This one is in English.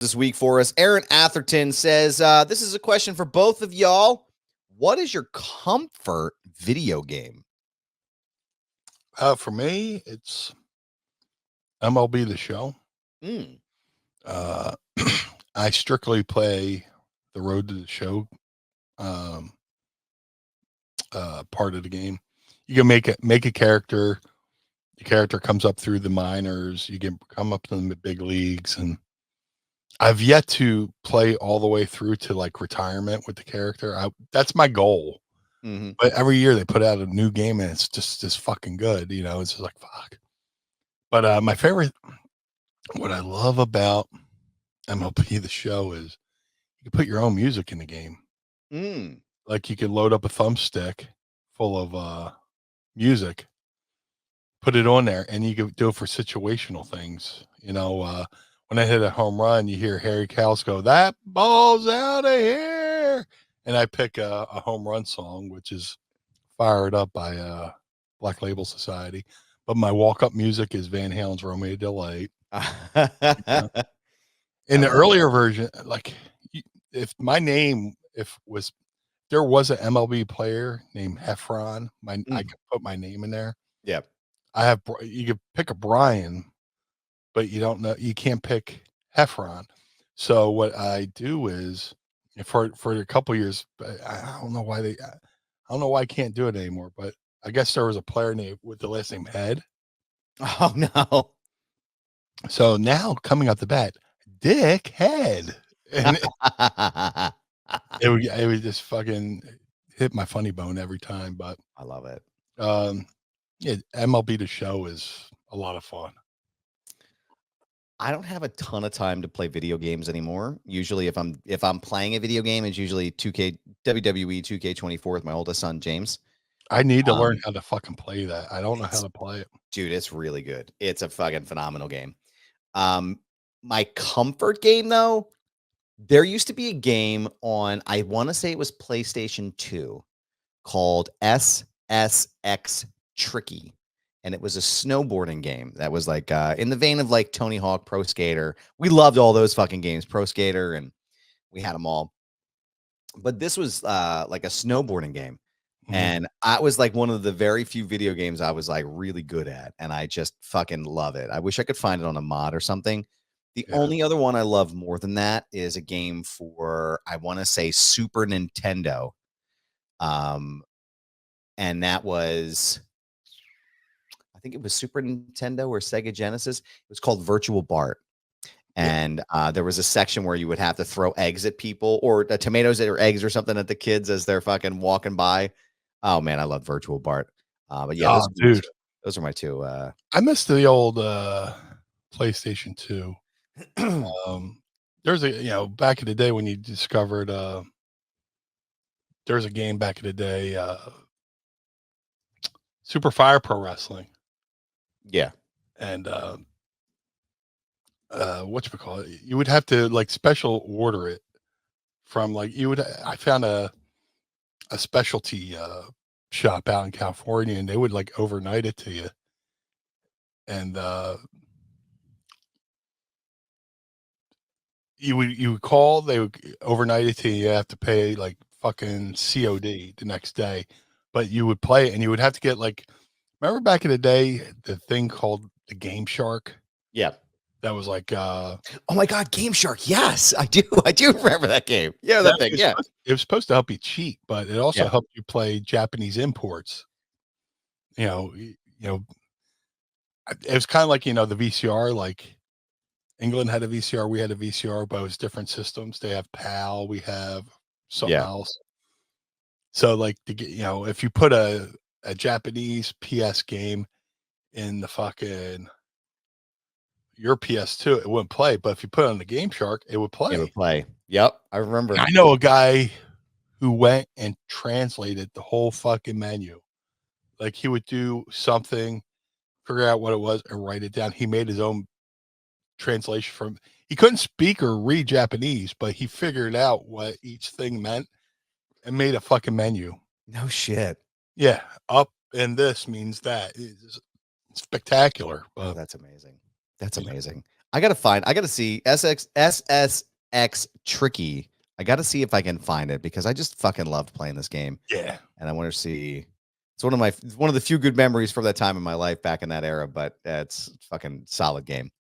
this week for us. Aaron Atherton says, this is a question for both of y'all. What is your comfort video game? For me, it's MLB The Show. Mm. I strictly play the Road to the Show part of the game. You can make a character. The character comes up through the minors. You can come up to the big leagues, and I've yet to play all the way through to like retirement with the character. That's my goal. Mm-hmm. But every year they put out a new game, and it's just fucking good. You know, it's just like fuck. But my favorite, what I love about MLB The Show is you can put your own music in the game. Mm. Like you can load up a thumbstick full of music, put it on there, and you can do it for situational things. You know, when I hit a home run, you hear Harry Cowles go, "That ball's out of here," and I pick a home run song, which is fired up by Black Label Society. But my walk up music is Van Halen's "Romeo Delight." You know? In the earlier version, like if my name, if was there was an MLB player named Heffron, I could put my name in there. Yeah. You could pick a Brian, but you can't pick Heffron. So what I do is for a couple years, I don't know why I don't know why I can't do it anymore, but I guess there was a player named with the last name Head. Oh no. So now coming up the bat, Dick Head. And it would just fucking hit my funny bone every time. But I love it. Yeah, MLB The Show is a lot of fun. I don't have a ton of time to play video games anymore. Usually if I'm playing a video game, it's usually 2K WWE 2K24 with my oldest son, James. I need to learn how to fucking play that. I don't know how to play it. Dude, it's really good. It's a fucking phenomenal game. My comfort game though, there used to be a game on, I want to say it was PlayStation 2 called SSX Tricky. And it was a snowboarding game that was like in the vein of like Tony Hawk, Pro Skater. We loved all those fucking games, Pro Skater, and we had them all. But this was like a snowboarding game. And I was like one of the very few video games I was like really good at. And I just fucking love it. I wish I could find it on a mod or something. The only other one I love more than that is a game for, I want to say, Super Nintendo. And that was, I think it was Super Nintendo or Sega Genesis. It was called Virtual Bart. And there was a section where you would have to throw eggs at people or tomatoes or eggs or something at the kids as they're fucking walking by. Oh man, I love Virtual Bart. But yeah, those are my two. I missed the old PlayStation 2. There's back in the day when you discovered there's a game back in the day, Super Fire Pro Wrestling. Yeah. And whatchamacallit, you would have to like special order it from like I found a specialty shop out in California, and they would like overnight it to you. And you would call, they would overnight it to you. You have to pay like fucking COD the next day, but you would play it, and you would have to get like, remember back in the day, the thing called the Game Shark? Yeah. That was like oh my god, Game Shark. Yes, I do remember that game. Yeah, that thing. Yeah. It was supposed to help you cheat, but it also helped you play Japanese imports. You know, it was kind of like, the VCR, like England had a VCR, we had a VCR, but it was different systems. They have PAL, we have something else. So like if you put a Japanese PS game in the fucking your PS2, it wouldn't play. But if you put it on the Game Shark, it would play. It would play. Yep, I remember. And I know a guy who went and translated the whole fucking menu. Like he would do something, figure out what it was, and write it down. He made his own translation from. He couldn't speak or read Japanese, but he figured out what each thing meant and made a fucking menu. No shit. Yeah, up and this means that. It's spectacular. But that's amazing. That's amazing. I gotta see SSX Tricky. I gotta see if I can find it because I just fucking loved playing this game. Yeah. And I want to see. It's one of the few good memories from that time in my life back in that era, but it's fucking solid game.